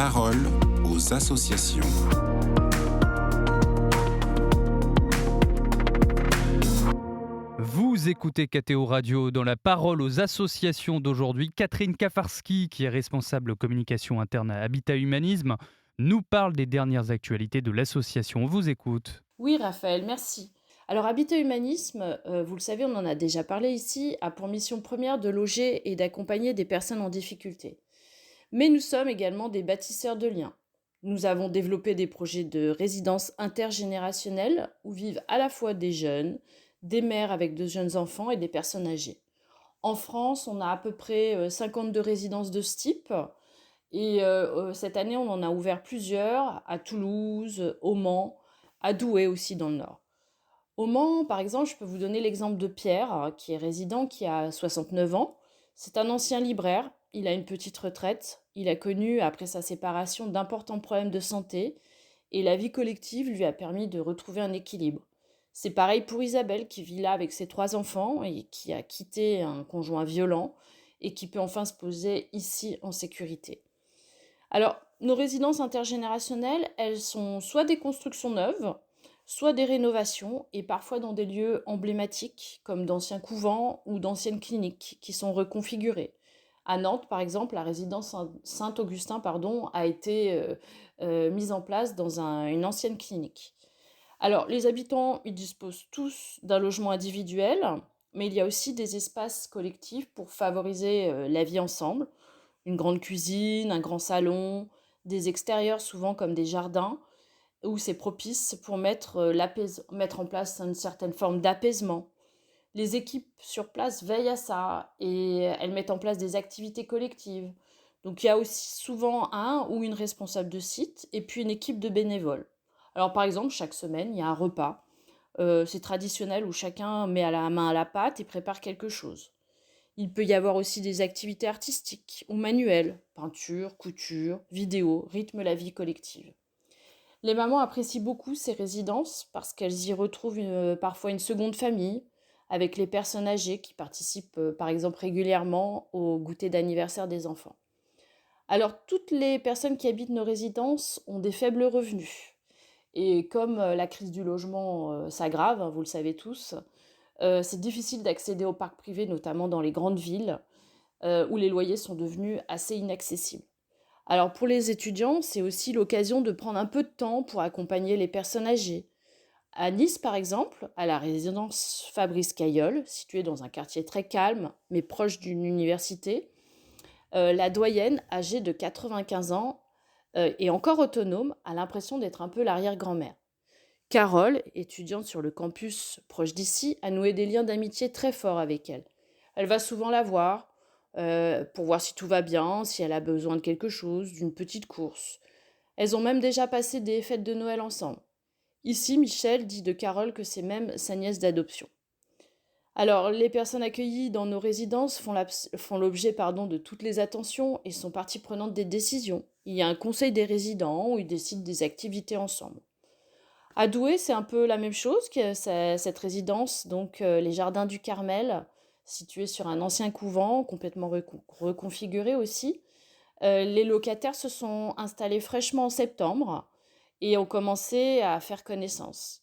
parole aux associations. Vous écoutez KTO Radio dans la parole aux associations d'aujourd'hui. Catherine Kafarski, qui est responsable communication interne à Habitat Humanisme, nous parle des dernières actualités de l'association. On vous écoute. Oui, Raphaël, merci. Alors, Habitat Humanisme, vous le savez, on en a déjà parlé ici, a pour mission première de loger et d'accompagner des personnes en difficulté. Mais nous sommes également des bâtisseurs de liens. Nous avons développé des projets de résidence intergénérationnelle où vivent à la fois des jeunes, des mères avec de jeunes enfants et des personnes âgées. En France, on a à peu près 52 résidences de ce type. Et cette année, on en a ouvert plusieurs à Toulouse, au Mans, à Douai aussi dans le Nord. Au Mans, par exemple, je peux vous donner l'exemple de Pierre, qui est résident, qui a 69 ans. C'est un ancien libraire, il a une petite retraite, il a connu, après sa séparation, d'importants problèmes de santé, et la vie collective lui a permis de retrouver un équilibre. C'est pareil pour Isabelle, qui vit là avec ses 3 enfants, et qui a quitté un conjoint violent, et qui peut enfin se poser ici en sécurité. Alors, nos résidences intergénérationnelles, elles sont soit des constructions neuves, soit des rénovations, et parfois dans des lieux emblématiques, comme d'anciens couvents ou d'anciennes cliniques, qui sont reconfigurées. À Nantes, par exemple, la résidence Saint-Augustin a été mise en place dans une ancienne clinique. Alors, les habitants, ils disposent tous d'un logement individuel, mais il y a aussi des espaces collectifs pour favoriser la vie ensemble. Une grande cuisine, un grand salon, des extérieurs souvent comme des jardins, où c'est propice pour mettre en place une certaine forme d'apaisement. Les équipes sur place veillent à ça et elles mettent en place des activités collectives. Donc il y a aussi souvent un ou une responsable de site et puis une équipe de bénévoles. Alors par exemple, chaque semaine, il y a un repas. C'est traditionnel où chacun met à la main à la pâte et prépare quelque chose. Il peut y avoir aussi des activités artistiques ou manuelles, peinture, couture, vidéo, rythment la vie collective. Les mamans apprécient beaucoup ces résidences parce qu'elles y retrouvent parfois une seconde famille, avec les personnes âgées qui participent par exemple régulièrement au goûter d'anniversaire des enfants. Alors toutes les personnes qui habitent nos résidences ont des faibles revenus. Et comme la crise du logement s'aggrave, hein, vous le savez tous, c'est difficile d'accéder au parc privé, notamment dans les grandes villes, où les loyers sont devenus assez inaccessibles. Alors pour les étudiants, c'est aussi l'occasion de prendre un peu de temps pour accompagner les personnes âgées. À Nice, par exemple, à la résidence Fabrice Cailleul, située dans un quartier très calme, mais proche d'une université, la doyenne, âgée de 95 ans, et encore autonome, a l'impression d'être un peu l'arrière-grand-mère. Carole, étudiante sur le campus proche d'ici, a noué des liens d'amitié très forts avec elle. Elle va souvent la voir pour voir si tout va bien, si elle a besoin de quelque chose, d'une petite course. Elles ont même déjà passé des fêtes de Noël ensemble. Ici, Michel dit de Carole que c'est même sa nièce d'adoption. Alors, les personnes accueillies dans nos résidences font l'objet de toutes les attentions et sont partie prenante des décisions. Il y a un conseil des résidents où ils décident des activités ensemble. À Douai, c'est un peu la même chose que cette résidence, donc les Jardins du Carmel, situés sur un ancien couvent, complètement reconfiguré aussi. Les locataires se sont installés fraîchement en septembre et ont commencé à faire connaissance.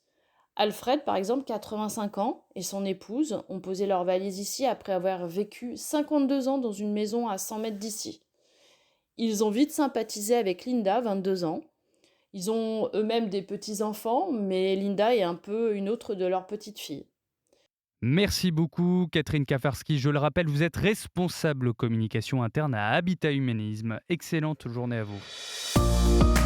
Alfred, par exemple, 85 ans, et son épouse ont posé leurs valises ici après avoir vécu 52 ans dans une maison à 100 mètres d'ici. Ils ont vite sympathisé avec Linda, 22 ans. Ils ont eux-mêmes des petits-enfants, mais Linda est un peu une autre de leurs petites filles. Merci beaucoup, Catherine Kafarski. Je le rappelle, vous êtes responsable communication interne à Habitat Humanisme. Excellente journée à vous.